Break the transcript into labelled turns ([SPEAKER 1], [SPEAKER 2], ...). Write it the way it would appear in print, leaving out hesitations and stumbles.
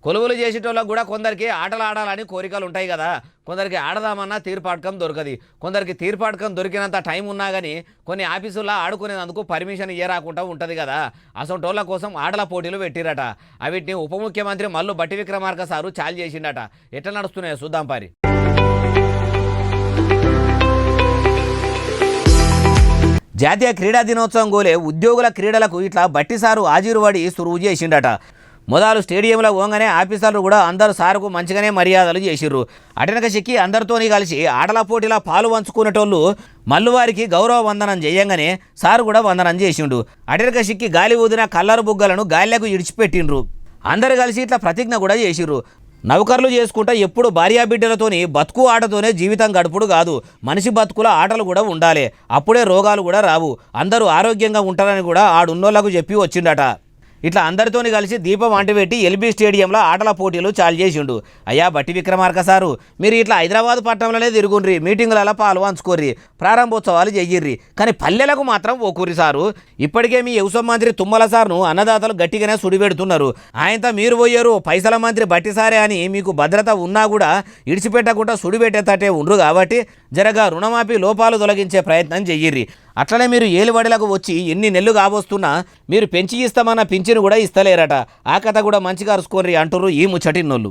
[SPEAKER 1] కొలువులు చేసేటోళ్ళకు కూడా కొందరికి ఆటలు ఆడాలని కోరికలు ఉంటాయి కదా. కొందరికి ఆడదామన్నా తీర్పాటకం దొరకది. కొందరికి తీర్పాటకం దొరికినంత టైం ఉన్నా కానీ కొన్ని ఆఫీసుల్లో ఆడుకునేందుకు పర్మిషన్ ఇయ్యరాకుండా ఉంటుంది కదా. అసొంటోళ్ళ కోసం ఆటల పోటీలు పెట్టిరట. అవిటిని ఉప ముఖ్యమంత్రి మల్లు బట్టి విక్రమార్క సారు చాలు చేసిండట. ఎట్లా నడుస్తున్నాయో చూద్దాం పారి. జాతీయ క్రీడా దినోత్సవం గోలే ఉద్యోగుల క్రీడలకు ఇట్లా బట్టిసారు హాజరుపడి సురువు చేసిండట. మొదలు స్టేడియంలో పోగానే ఆఫీసర్లు కూడా అందరూ సారుకు మంచిగానే మర్యాదలు చేసిర్రు. అటెనక చెక్కి అందరితోని కలిసి ఆటల పోటీలో పాలు పంచుకునేటోళ్ళు మల్లువారికి గౌరవ వందనం చేయంగానే సారు కూడా వందనం చేసిండు. అటెనక చెక్కి గాలి ఊదిన కల్లరు బుగ్గలను గాలిలకు ఇడిచిపెట్టిండ్రు. అందరు కలిసి ఇట్లా ప్రతిజ్ఞ కూడా చేసిర్రు. నౌకర్లు చేసుకుంటా ఎప్పుడు భార్యాబిడ్డలతోని బతుకు ఆటతోనే జీవితం గడుపుడు కాదు, మనిషి బతుకుల ఆటలు కూడా ఉండాలి. అప్పుడే రోగాలు కూడా రావు, అందరూ ఆరోగ్యంగా ఉంటారని కూడా ఆడున్నోళ్లకు చెప్పి వచ్చిండట. ఇట్లా అందరితోని కలిసి దీపం అంటిపెట్టి ఎల్బీ స్టేడియంలో ఆటల పోటీలు చాలు చేసిండు. అయ్యా బట్టి విక్రమార్క సారు, మీరు ఇట్లా హైదరాబాద్ పట్టణంలోనే తిరుగుండ్రి, మీటింగులలో పాలు పంచుకోర్రి, ప్రారంభోత్సవాలు చెయ్యిర్రి, కానీ పల్లెలకు మాత్రం ఓకూరి సారు. ఇప్పటికే మీ వ్యవసాయ మంత్రి తుమ్మల సార్ను అన్నదాతలు గట్టిగానే సుడిపెడుతున్నారు. ఆయనతో మీరు పోయారు పైసల మంత్రి బట్టి సారే అని మీకు భద్రత ఉన్నా కూడా ఇడిచిపెట్టకుండా సుడిపెట్టేటట్టే ఉండ్రు. కాబట్టి జరగా రుణమాఫీ లోపాలు తొలగించే ప్రయత్నం చెయ్యిర్రి. అట్లనే మీరు ఏలుబడిలకు వచ్చి ఎన్ని నెలలు కాబోస్తున్నా మీరు పెంచి ఇస్తామన్న పింఛను కూడా ఇస్తలేరట. ఆ కథ కూడా మంచిగా అరుచుకోర్రి అంటుర్రు ఈ ముచ్చటిన్నోళ్ళు.